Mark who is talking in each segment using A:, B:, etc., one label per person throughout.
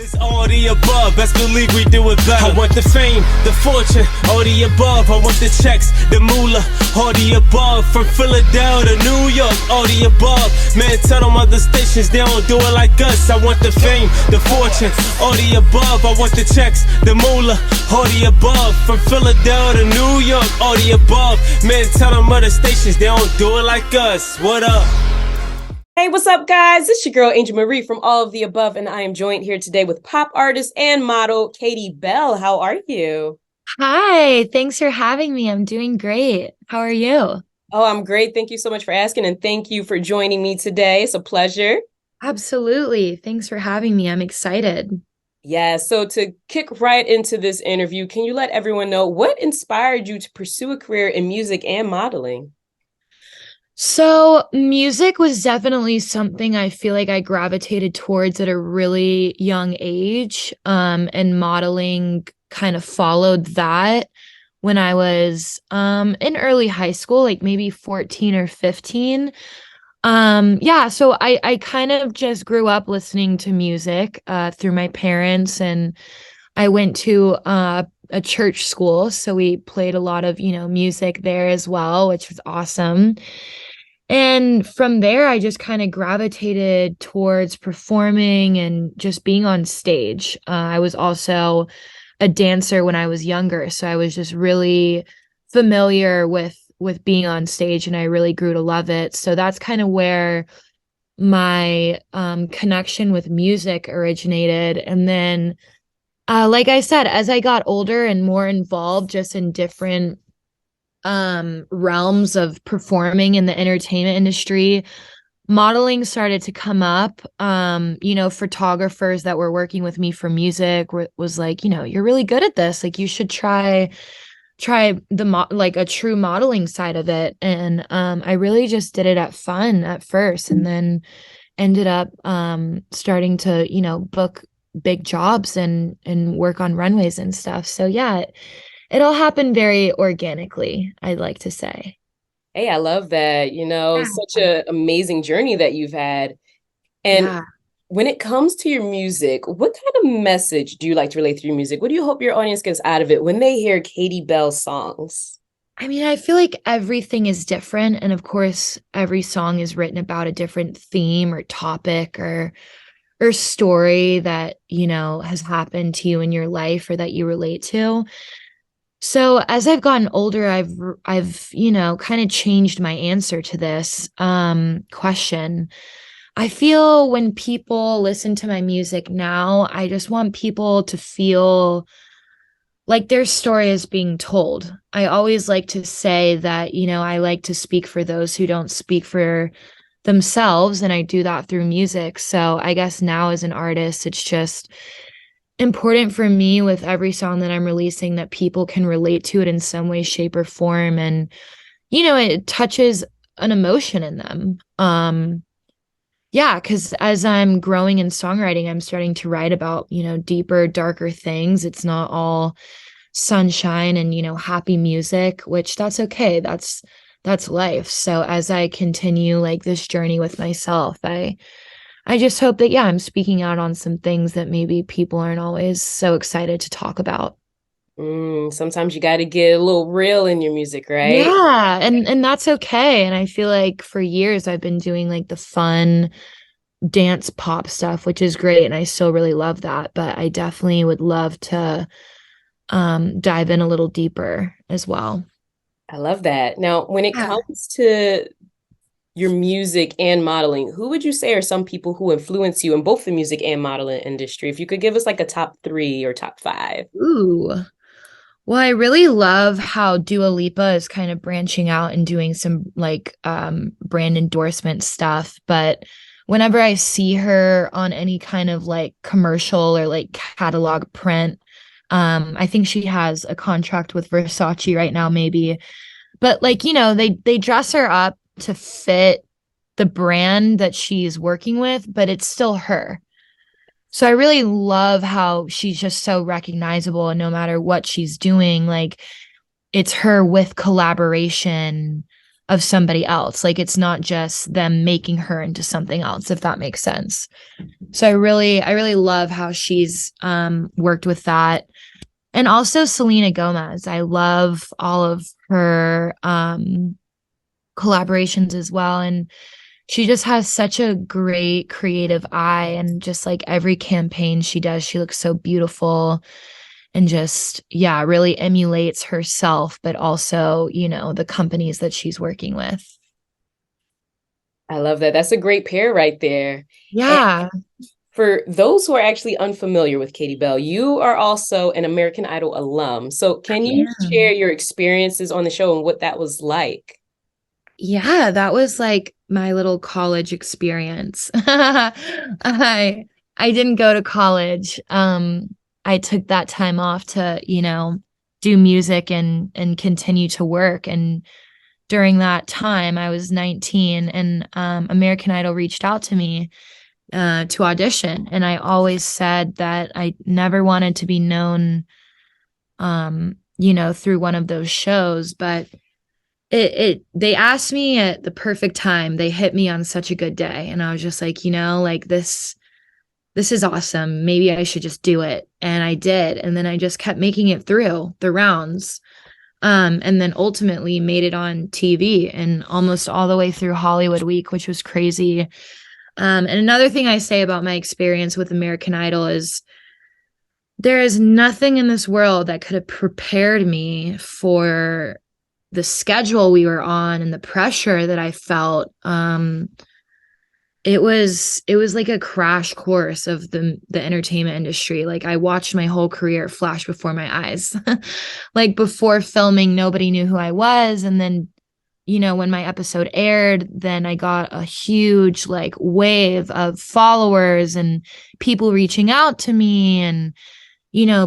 A: It's all the above, best believe we do it better. I want the fame, the fortune, all the above. I want the checks, the moolah, all the above. From Philadelphia to New York, all the above. Man, tell them other stations they don't do it like us. I want the fame, the fortune, all the above. I want the checks, the moolah, all the above. From Philadelphia to New York, all the above. Man, tell them other stations they don't do it like us. What up?
B: Hey, what's up, guys? It's your girl, Angel Marie from All of the Above, and I am joined here today with pop artist and model Katie Belle. How are you?
C: Hi, thanks for having me. I'm doing great. How are you?
B: Oh, I'm great. Thank you so much for asking, and thank you for joining me today. It's a pleasure.
C: Absolutely. Thanks for having me. I'm excited.
B: Yeah, so to kick right into this interview, can you let everyone know what inspired you to pursue a career in music and modeling?
C: So, music was definitely something I feel like I gravitated towards at a really young age. And modeling kind of followed that when I was in early high school, like maybe 14 or 15. Yeah, so I kind of just grew up listening to music through my parents, and I went to a church school, so we played a lot of, music there as well, which was awesome. And from there, I just kind of gravitated towards performing and just being on stage. I was also a dancer when I was younger, so I was just really familiar with being on stage, and I really grew to love it. So that's kind of where my connection with music originated. And then, like I said, as I got older and more involved just in different realms of performing in the entertainment industry, modeling started to come up. Photographers that were working with me for music was like, you're really good at this, like you should try like a true modeling side of it. And I really just did it at fun at first, and then ended up starting to book big jobs and work on runways and stuff. So yeah, it all happened very organically, I'd like to say.
B: Hey, I love that. Such an amazing journey that you've had. And
C: Yeah.
B: when it comes to your music, what kind of message do you like to relate through your music? What do you hope your audience gets out of it when they hear Katie Belle songs?
C: I mean, I feel like everything is different. And of course, every song is written about a different theme or topic or story that, has happened to you in your life or that you relate to. So as I've gotten older, I've kind of changed my answer to this question. I feel when people listen to my music now, I just want people to feel like their story is being told. I always like to say that, I like to speak for those who don't speak for themselves, and I do that through music. So I guess now as an artist, it's just important for me with every song that I'm releasing that people can relate to it in some way, shape, or form. And, it touches an emotion in them. Yeah, because as I'm growing in songwriting, I'm starting to write about, deeper, darker things. It's not all sunshine and, happy music, which that's okay. That's life. So as I continue like this journey with myself, I just hope that, yeah, I'm speaking out on some things that maybe people aren't always so excited to talk about.
B: Sometimes you got to get a little real in your music, right?
C: Yeah, and that's okay. And I feel like for years I've been doing like the fun dance pop stuff, which is great, and I still really love that, but I definitely would love to dive in a little deeper as well.
B: I love that. Now, when it
C: Yeah.
B: comes to your music and modeling, who would you say are some people who influence you in both the music and modeling industry? If you could give us like a top 3 or top 5.
C: Ooh. Well, I really love how Dua Lipa is kind of branching out and doing some like brand endorsement stuff. But whenever I see her on any kind of like commercial or like catalog print, I think she has a contract with Versace right now, maybe. But like, they dress her up to fit the brand that she's working with, but it's still her. So I really love how she's just so recognizable, and no matter what she's doing, like it's her with collaboration of somebody else. Like it's not just them making her into something else, if that makes sense. So I really love how she's worked with that. And also Selena Gomez. I love all of her collaborations as well. And she just has such a great creative eye. And just like every campaign she does, she looks so beautiful and just, yeah, really emulates herself, but also, the companies that she's working with.
B: I love that. That's a great pair right there. And
C: Yeah.
B: for those who are actually unfamiliar with Katie Belle, you are also an American Idol alum. So can you share your experiences on the show and what that was like?
C: Yeah, that was like my little college experience. I didn't go to college. I took that time off to, do music and continue to work. And during that time, I was 19 and American Idol reached out to me to audition. And I always said that I never wanted to be known, through one of those shows, but they asked me at the perfect time. They hit me on such a good day. And I was just like, like this is awesome. Maybe I should just do it. And I did. And then I just kept making it through the rounds. And then ultimately made it on TV and almost all the way through Hollywood Week, which was crazy. And another thing I say about my experience with American Idol is there is nothing in this world that could have prepared me for the schedule we were on and the pressure that I felt. It was like a crash course of the entertainment industry. Like I watched my whole career flash before my eyes. Like before filming, nobody knew who I was. And then, when my episode aired, then I got a huge like wave of followers and people reaching out to me and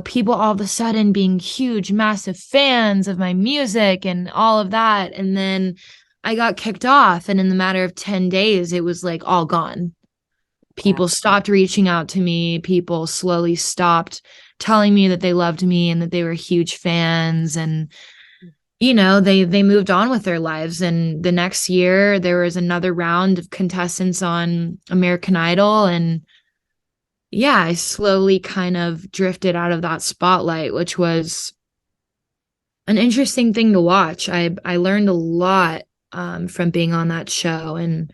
C: people all of a sudden being huge, massive fans of my music and all of that. And then I got kicked off. And in the matter of 10 days, it was like all gone. People stopped reaching out to me. People slowly stopped telling me that they loved me and that they were huge fans. And, they moved on with their lives. And the next year, there was another round of contestants on American Idol. And yeah, I slowly kind of drifted out of that spotlight, which was an interesting thing to watch. I learned a lot from being on that show, and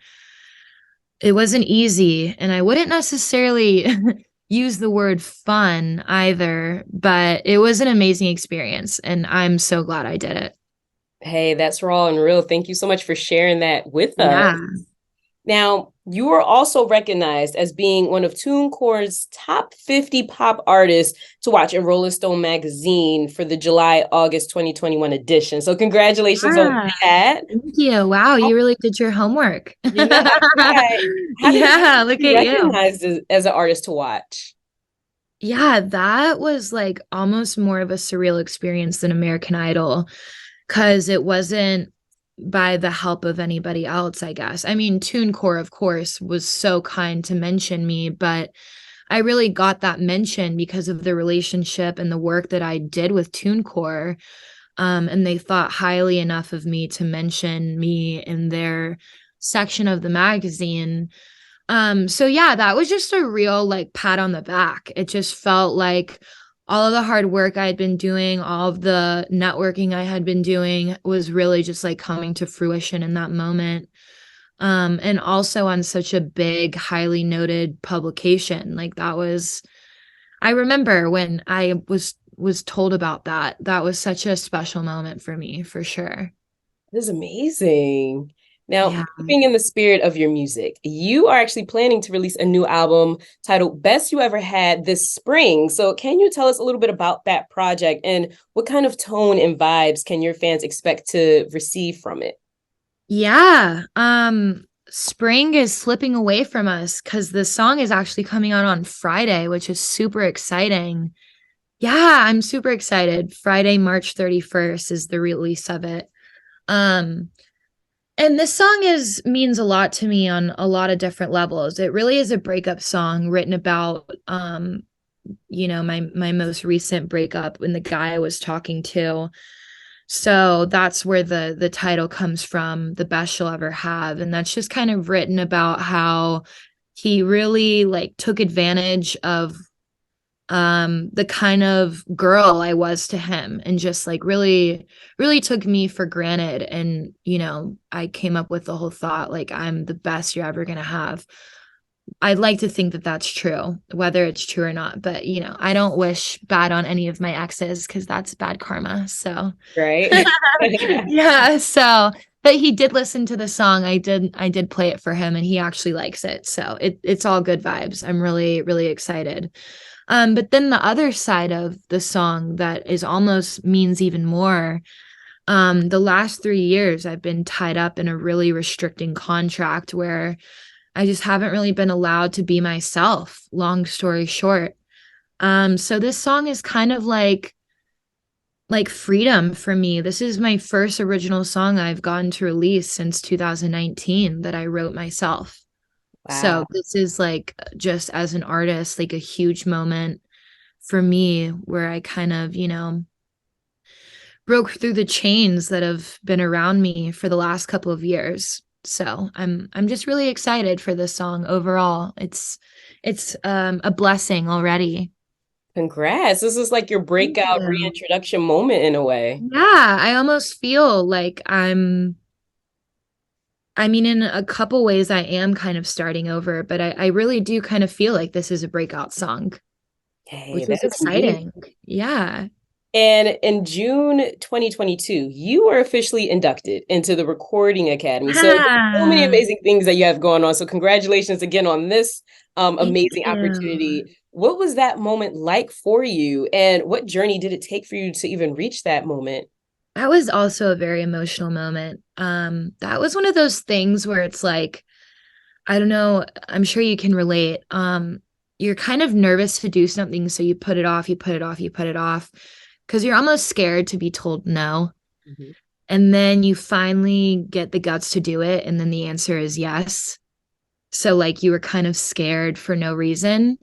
C: it wasn't easy. And I wouldn't necessarily use the word fun either, but it was an amazing experience, and I'm so glad I did it.
B: Hey, that's raw and real. Thank you so much for sharing that with us.
C: Yeah.
B: Now, you are also recognized as being one of TuneCore's top 50 pop artists to watch in Rolling Stone magazine for the July-August 2021 edition. So congratulations on that.
C: Thank you. Wow, you really did your homework.
B: Yeah, right.
C: Yeah, look at you.
B: Recognized as an artist to watch.
C: Yeah, that was like almost more of a surreal experience than American Idol because it wasn't by the help of anybody else, I guess. I mean, TuneCore, of course, was so kind to mention me, but I really got that mention because of the relationship and the work that I did with TuneCore. And they thought highly enough of me to mention me in their section of the magazine. So yeah, that was just a real like pat on the back. It just felt like all of the hard work I had been doing, all of the networking I had been doing was really just like coming to fruition in that moment. And also on such a big, highly noted publication. Like I remember when I was told about that. That was such a special moment for me, for sure.
B: This is amazing. Now,
C: Yeah.
B: keeping in the spirit of your music, you are actually planning to release a new album titled Best You Ever Had this spring. So can you tell us a little bit about that project and what kind of tone and vibes can your fans expect to receive from it?
C: Yeah. Spring is slipping away from us because the song is actually coming out on Friday, which is super exciting. Yeah, I'm super excited. Friday, March 31st is the release of it. And this song means a lot to me on a lot of different levels. It really is a breakup song written about my most recent breakup and the guy I was talking to. So that's where the title comes from, The Best You'll Ever Have. And that's just kind of written about how he really like took advantage of the kind of girl I was to him, and just like really took me for granted. And I came up with the whole thought like, I'm the best you're ever gonna have. I'd like to think that that's true, whether it's true or not. But I don't wish bad on any of my exes, because that's bad karma. So
B: Right.
C: yeah. So but he did listen to the song. I did play it for him, and he actually likes it. So it's all good vibes. I'm really, really excited. But then the other side of the song that is almost means even more, the last 3 years I've been tied up in a really restricting contract where I just haven't really been allowed to be myself, long story short. So this song is kind of like freedom for me. This is my first original song I've gotten to release since 2019 that I wrote myself. So
B: Wow.
C: this is like, just as an artist, like a huge moment for me where I kind of, broke through the chains that have been around me for the last couple of years. So I'm just really excited for this song overall. It's a blessing already.
B: Congrats. This is like your
C: Thank
B: breakout
C: you.
B: reintroduction moment in a way.
C: Yeah, I almost feel like I mean, in a couple ways, I am kind of starting over, but I really do kind of feel like this is a breakout song,
B: Hey,
C: which
B: that
C: is
B: is amazing.
C: exciting. Yeah.
B: And in June 2022, you were officially inducted into the Recording Academy. So there's so many
C: Ah,
B: amazing things that you have going on. So congratulations again on this
C: thank
B: amazing
C: you.
B: opportunity. What was that moment like for you? And what journey did it take for you to even reach that moment?
C: That was also a very emotional moment. That was one of those things where it's like, I don't know, I'm sure you can relate. You're kind of nervous to do something, so you put it off, you put it off, you put it off, because you're almost scared to be told no.
B: Mhm.
C: And then you finally get the guts to do it, and then the answer is yes. So like you were kind of scared for no reason.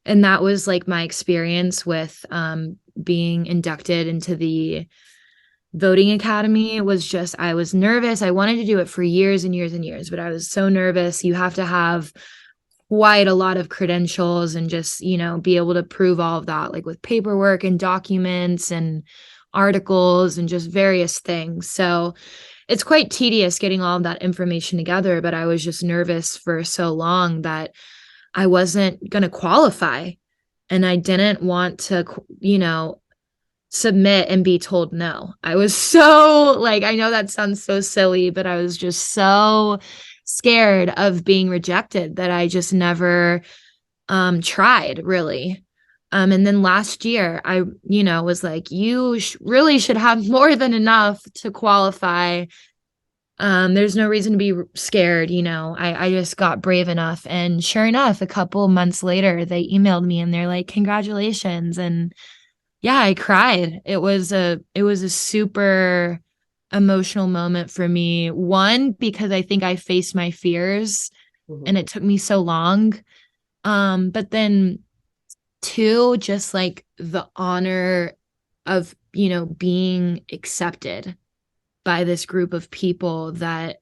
C: And that was like my experience with being inducted into the voting academy. It was just, I was nervous. I wanted to do it for years and years and years, but I was so nervous. You have to have quite a lot of credentials and just, be able to prove all of that, like with paperwork and documents and articles and just various things. So it's quite tedious getting all of that information together, but I was just nervous for so long that I wasn't going to qualify. And I didn't want to, submit and be told no. I was so like, I know that sounds so silly, but I was just so scared of being rejected that I just never tried really. And then last year I, was like, you really should have more than enough to qualify. There's no reason to be scared, I just got brave enough. And sure enough, a couple months later, they emailed me and they're like, congratulations. And yeah, I cried. It was a super emotional moment for me. One, because I think I faced my fears
B: Mhm.
C: and it took me so long. But then two, just like the honor of, being accepted by this group of people that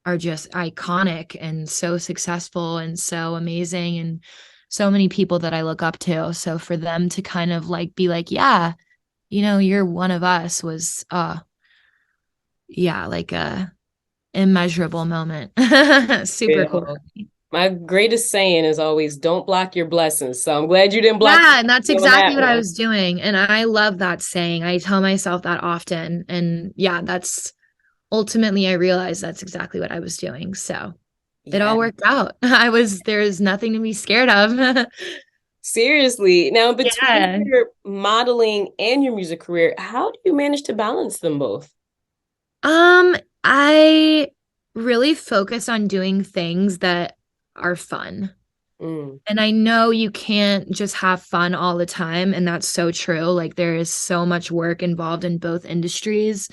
C: are just iconic and so successful and so amazing, and so many people that I look up to. So for them to kind of like be like, yeah, you're one of us, was yeah, like a immeasurable moment. Super cool.
B: Real. My greatest saying is always don't block your blessings. So I'm glad you didn't block
C: Yeah, and that's
B: on
C: exactly
B: that
C: what I
B: one.
C: was doing. And I love that saying. I tell myself that often. And yeah, that's ultimately I realized that's exactly what I was doing. So it
B: Yeah.
C: all worked out. There's nothing to be scared of.
B: Seriously. Now, between
C: Yeah.
B: your modeling and your music career, how do you manage to balance them both?
C: Um, I really focus on doing things that are fun.
B: Mm.
C: And I know you can't just have fun all the time, and that's so true. Like there is so much work involved in both industries,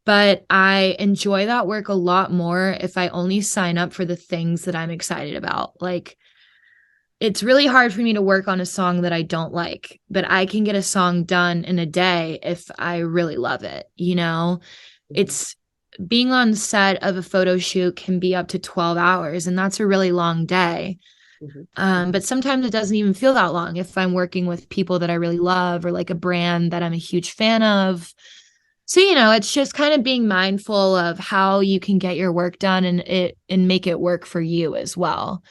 C: but I enjoy that work a lot more if I only sign up for the things that I'm excited about. Like it's really hard for me to work on a song that I don't like, but I can get a song done in a day if I really love it, you know?
B: Mhm.
C: It's being on set of a photo shoot can be up to 12 hours, and that's a really long day.
B: Mhm.
C: But sometimes it doesn't even feel that long if I'm working with people that I really love or like a brand that I'm a huge fan of. So, it's just kind of being mindful of how you can get your work done and make it work for you as well.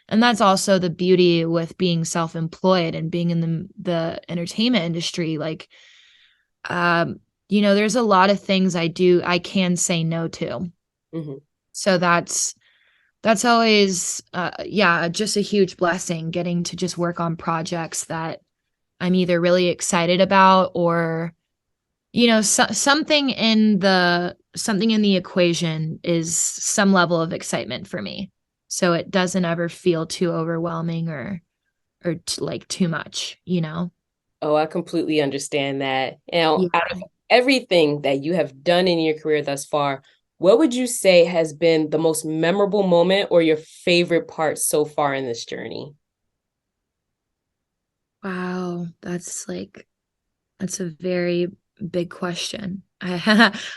C: And that's also the beauty with being self-employed and being in the entertainment industry. Like, um, there's a lot of things I can say no to.
B: Mhm.
C: So that's always yeah, just a huge blessing getting to just work on projects that I'm either really excited about or something in the equation is some level of excitement for me. So it doesn't ever feel too overwhelming or like too much.
B: Oh, I completely understand that. Now,
C: Yeah.
B: out of everything that you have done in your career thus far, what would you say has been the most memorable moment or your favorite part so far in this journey?
C: Wow, that's a very big question. I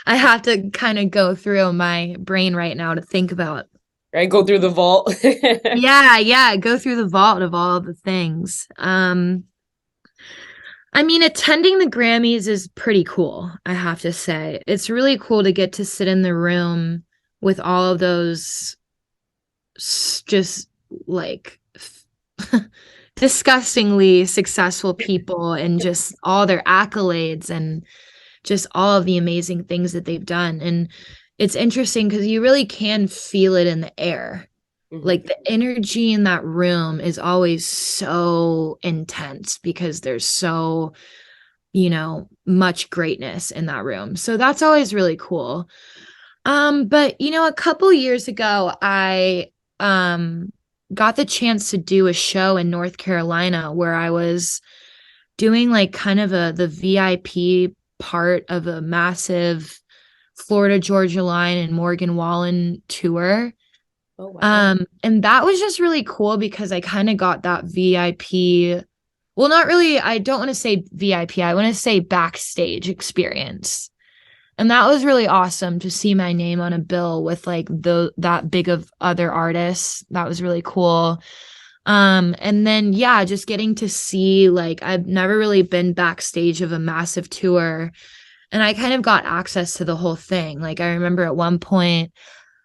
C: have to kind of go through my brain right now to think about.
B: Right? Go through the vault.
C: Yeah, yeah, go through the vault of all the things. I mean, attending the Grammys is pretty cool, I have to say. It's really cool to get to sit in the room with all of those just like disgustingly successful people and just all their accolades and just all of the amazing things that they've done. And it's interesting because you really can feel it in the air.
B: Mhm.
C: Like the energy in that room is always so intense because there's so, much greatness in that room. So that's always really cool. But a couple years ago, I um got the chance to do a show in North Carolina where I was doing like kind of the VIP part of a massive Florida Georgia Line and Morgan Wallen tour.
B: Oh, wow.
C: And that was just really cool because I kind of got that VIP. Well, not really, I don't want to say VIP. I want to say backstage experience. And that was really awesome to see my name on a bill with like that big of other artists. That was really cool. And then yeah, just getting to see like I've never really been backstage of a massive tour and I kind of got access to the whole thing. Like I remember at one point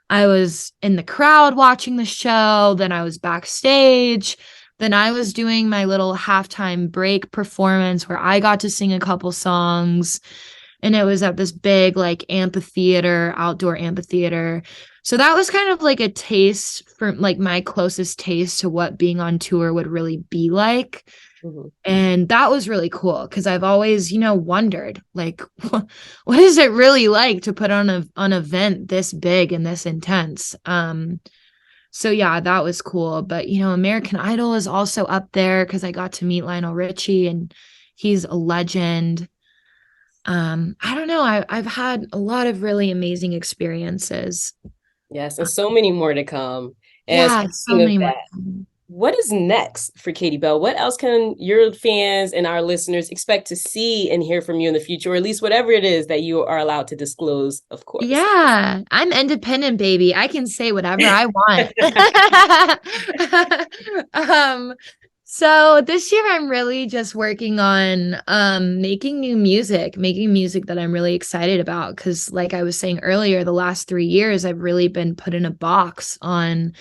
C: I was in the crowd watching the show, then I was backstage, then I was doing my little halftime break performance where I got to sing a couple songs and it was at this big like amphitheater, outdoor amphitheater. So that was kind of like a taste for like my closest taste to what being on tour would really be like.
B: Mhm.
C: And that was really cool because I've always, wondered like what is it really like to put on an event this big and this intense. So yeah, that was cool. But American Idol is also up there because I got to meet Lionel Richie and he's a legend. I don't know. I've had a lot of really amazing experiences.
B: Yes, and so many more to come. And
C: Yeah, so
B: speaking of
C: many more.
B: that, what is next for Katie Belle? What else can your fans and our listeners expect to see and hear from you in the future, or at least whatever it is that you are allowed to disclose, of course?
C: Yeah, I'm independent, baby. I can say whatever I want. um, so this year I'm really just working on making new music, making music that I'm really excited about because like I was saying earlier, the last 3 years I've really been put in a box on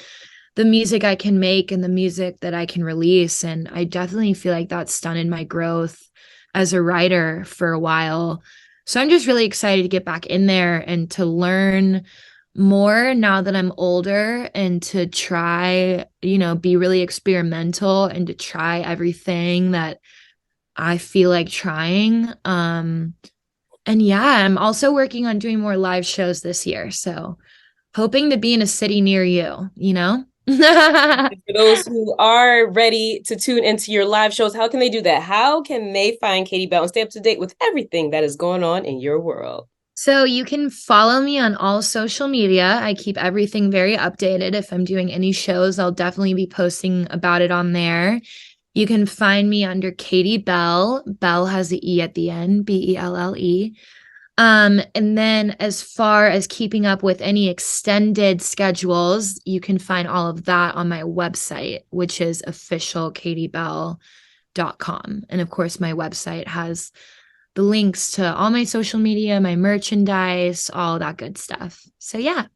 C: the music I can make and the music that I can release. And I definitely feel like that's stunted my growth as a writer for a while. So I'm just really excited to get back in there and to learn more now that I'm older and to try, be really experimental and to try everything that I feel like trying. And yeah, I'm also working on doing more live shows this year. So hoping to be in a city near you.
B: For those who are ready to tune into your live shows, how can they do that? How can they find Katie Belle and stay up to date with everything that is going on in your world?
C: So you can follow me on all social media. I keep everything very updated. If I'm doing any shows, I'll definitely be posting about it on there. You can find me under Katie Belle. Belle has the E at the end, Belle. And then as far as keeping up with any extended schedules, you can find all of that on my website, which is officialkatiebelle.com. And of course, my website has the links to all my social media, my merchandise, all that good stuff. So yeah.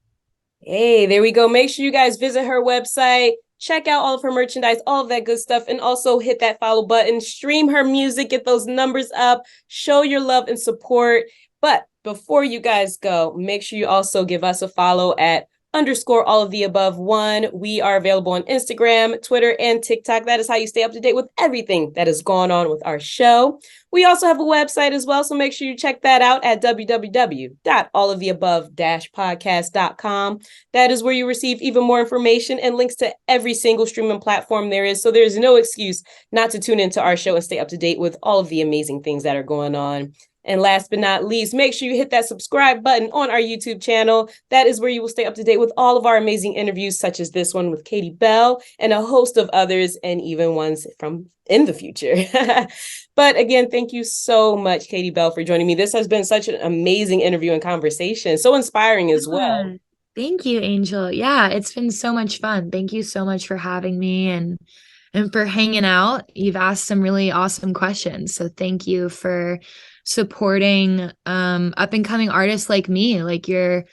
B: Hey, there we go. Make sure you guys visit her website, check out all of her merchandise, all of that good stuff, and also hit that follow button, stream her music, get those numbers up, show your love and support. But before you guys go, make sure you also give us a follow at _all-of-the-above-1. We are available on Instagram, Twitter, and TikTok. That is how you stay up to date with everything that is going on with our show. We also have a website as well, so make sure you check that out at www.alloftheabove-podcast.com. That is where you receive even more information and links to every single streaming platform there is, so there's no excuse not to tune into our show and stay up to date with all of the amazing things that are going on. And last but not least, make sure you hit that subscribe button on our YouTube channel. That is where you will stay up to date with all of our amazing interviews, such as this one with Katie Belle and a host of others, and even ones from in the future. But again, thank you so much, Katie Belle, for joining me. This has been such an amazing interview and conversation. So inspiring as well.
C: Thank you, Angel. Yeah, it's been so much fun. Thank you so much for having me and for hanging out. You've asked some really awesome questions. So thank you for supporting up and coming artists like me. Like you're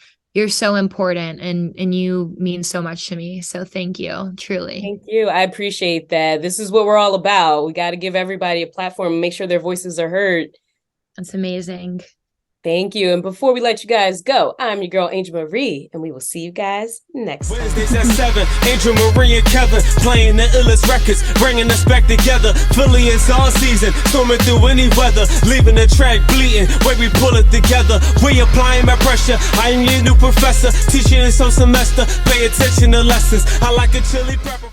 C: so important and you mean so much to me. So thank you, truly.
B: Thank you. I appreciate that. This is what we're all about. We got to give everybody a platform and make sure their voices are heard.
C: That's amazing.
B: Thank you. And before we let you guys go, I'm your girl, Angel Marie, and we will see you guys next time.
A: Wednesdays at 7, Angel Marie and Kevin playing the illest records, bringing us back together. Philly is all season, storming through any weather, leaving the track bleeding, way we pull it together. We applying my pressure, I am your new professor, teaching this whole semester, pay attention to lessons. I like a chili pepper.